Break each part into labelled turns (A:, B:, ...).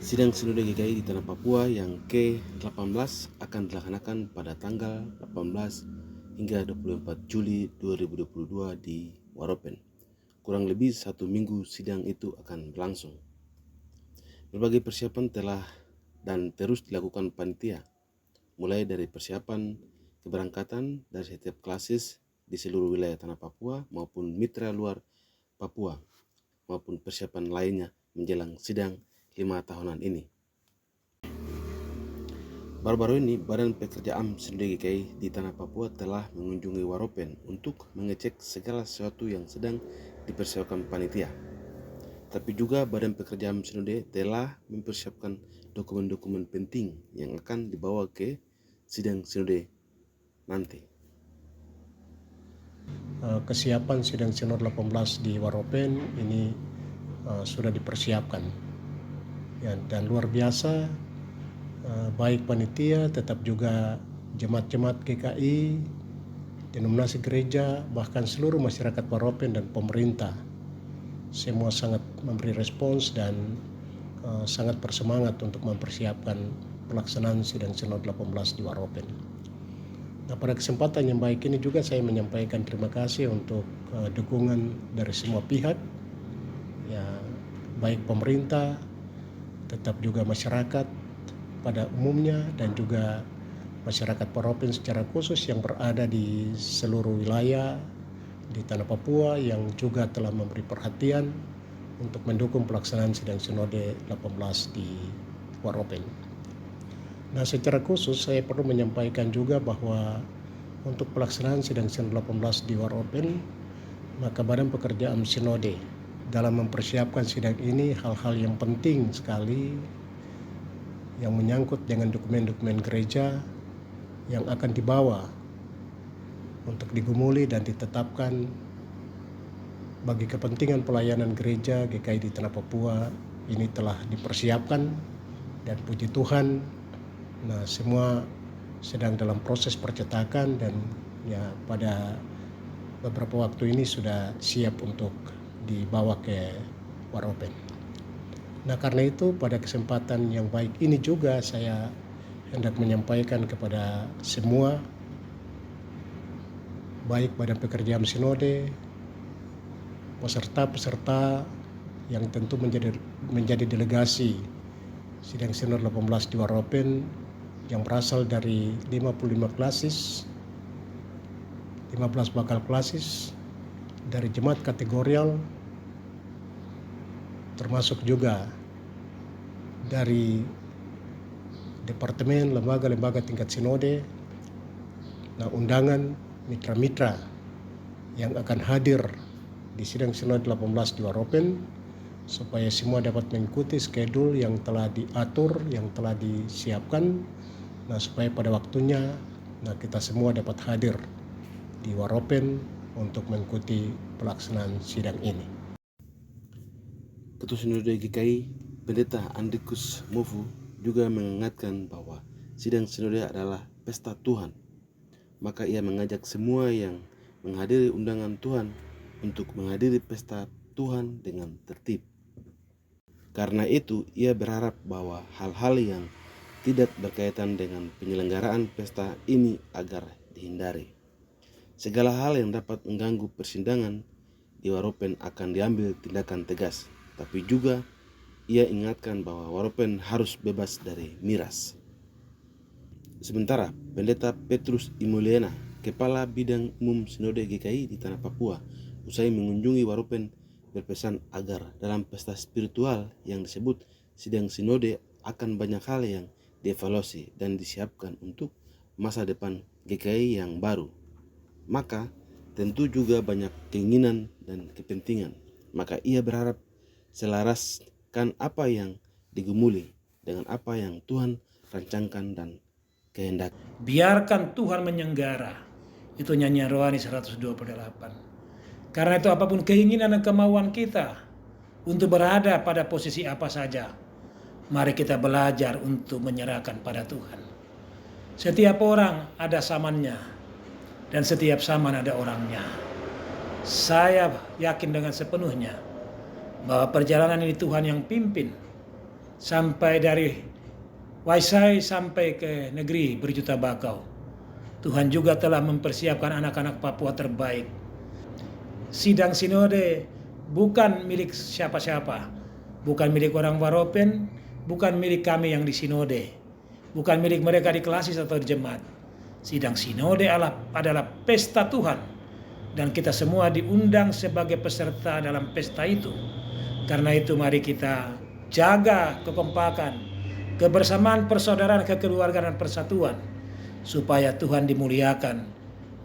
A: Sidang Sinode GKI di Tanah Papua yang ke-18 akan dilaksanakan pada tanggal 18 hingga 24 Juli 2022 di Waropen. Kurang lebih 1 minggu sidang itu akan berlangsung. Berbagai persiapan telah dan terus dilakukan panitia, mulai dari persiapan keberangkatan dari setiap klasis di seluruh wilayah Tanah Papua maupun mitra luar Papua, maupun persiapan lainnya menjelang sidang 5 tahunan ini. Baru-baru ini, Badan Pekerjaan Sinode GKI di Tanah Papua telah mengunjungi Waropen untuk mengecek segala sesuatu yang sedang dipersiapkan panitia. Tapi juga Badan Pekerjaan Sinode telah mempersiapkan dokumen-dokumen penting yang akan dibawa ke sidang Sinode nanti.
B: Kesiapan sidang Sinode 18 di Waropen ini sudah dipersiapkan ya, dan luar biasa, baik panitia tetap juga jemaat-jemaat GKI, denominasi gereja, bahkan seluruh masyarakat Waropen dan pemerintah semua sangat memberi respons dan sangat bersemangat untuk mempersiapkan pelaksanaan sidang Sinode 18 di Waropen. Nah, pada kesempatan yang baik ini juga saya menyampaikan terima kasih untuk dukungan dari semua pihak, ya, baik pemerintah, tetap juga masyarakat pada umumnya, dan juga masyarakat Waropen secara khusus yang berada di seluruh wilayah di Tanah Papua yang juga telah memberi perhatian untuk mendukung pelaksanaan sidang Sinode 18 di Waropen. Nah, secara khusus saya perlu menyampaikan juga bahwa untuk pelaksanaan sidang Sinode 18 di Waropen, maka Badan Pekerjaan Sinode dalam mempersiapkan sidang ini hal-hal yang penting sekali yang menyangkut dengan dokumen-dokumen gereja yang akan dibawa untuk digumuli dan ditetapkan bagi kepentingan pelayanan gereja GKI di Tanah Papua ini telah dipersiapkan, dan puji Tuhan, nah, semua sedang dalam proses percetakan dan ya pada beberapa waktu ini sudah siap untuk dibawa ke Waropen. Nah, karena itu pada kesempatan yang baik ini juga saya hendak menyampaikan kepada semua, baik Badan Pekerjaan Sinode, peserta-peserta yang tentu menjadi delegasi sidang Sinode 18 di Waropen yang berasal dari 55 klasis, 15 bakal klasis, dari jemaat kategorial, termasuk juga dari departemen lembaga-lembaga tingkat sinode. Nah, undangan mitra-mitra yang akan hadir di sidang Sinode 18 di Waropen supaya semua dapat mengikuti schedule yang telah diatur, yang telah disiapkan. Nah, supaya pada waktunya kita semua dapat hadir di Waropen untuk mengikuti pelaksanaan sidang ini.
A: Ketua Sinode GKI, Pendeta Andrikus Mofu, juga mengingatkan bahwa sidang Sinode adalah pesta Tuhan. Maka ia mengajak semua yang menghadiri undangan Tuhan untuk menghadiri pesta Tuhan dengan tertib. Karena itu, ia berharap bahwa hal-hal yang tidak berkaitan dengan penyelenggaraan pesta ini agar dihindari. Segala hal yang dapat mengganggu persidangan di Waropen akan diambil tindakan tegas. Tapi juga ia ingatkan bahwa Waropen harus bebas dari miras. Sementara Pendeta Petrus Imuliana, Kepala Bidang Umum Sinode GKI di Tanah Papua, usai mengunjungi Waropen, berpesan agar dalam pesta spiritual yang disebut sidang Sinode akan banyak hal yang dievaluasi dan disiapkan untuk masa depan GKI yang baru. Maka tentu juga banyak keinginan dan kepentingan. Maka ia berharap selaraskan apa yang digumuli dengan apa yang Tuhan rancangkan dan kehendak.
C: Biarkan Tuhan menyenggara. Itu nyanyian rohani 128. Karena itu apapun keinginan dan kemauan kita untuk berada pada posisi apa saja, mari kita belajar untuk menyerahkan pada Tuhan. Setiap orang ada zamannya dan setiap zaman ada orangnya. Saya yakin dengan sepenuhnya bahwa perjalanan ini Tuhan yang pimpin. sampai dari Waisai sampai ke negeri berjuta bakau. Tuhan juga telah mempersiapkan anak-anak Papua terbaik. Sidang sinode bukan milik siapa-siapa, bukan milik orang Waropen, bukan milik kami yang di sinode, bukan milik mereka di klasis atau di jemaat. Sidang sinode adalah pesta Tuhan, dan kita semua diundang sebagai peserta dalam pesta itu. Karena itu mari kita jaga kekompakan, kebersamaan, persaudaraan, kekeluargaan, dan persatuan, supaya Tuhan dimuliakan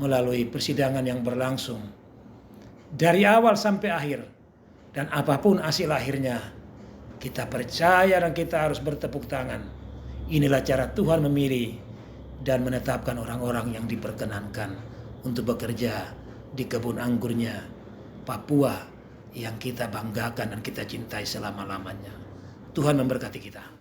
C: melalui persidangan yang berlangsung dari awal sampai akhir. Dan apapun hasil akhirnya, kita percaya dan kita harus bertepuk tangan. Inilah cara Tuhan memilih dan menetapkan orang-orang yang diperkenankan untuk bekerja di kebun anggurnya Papua yang kita banggakan dan kita cintai selama-lamanya. Tuhan memberkati kita.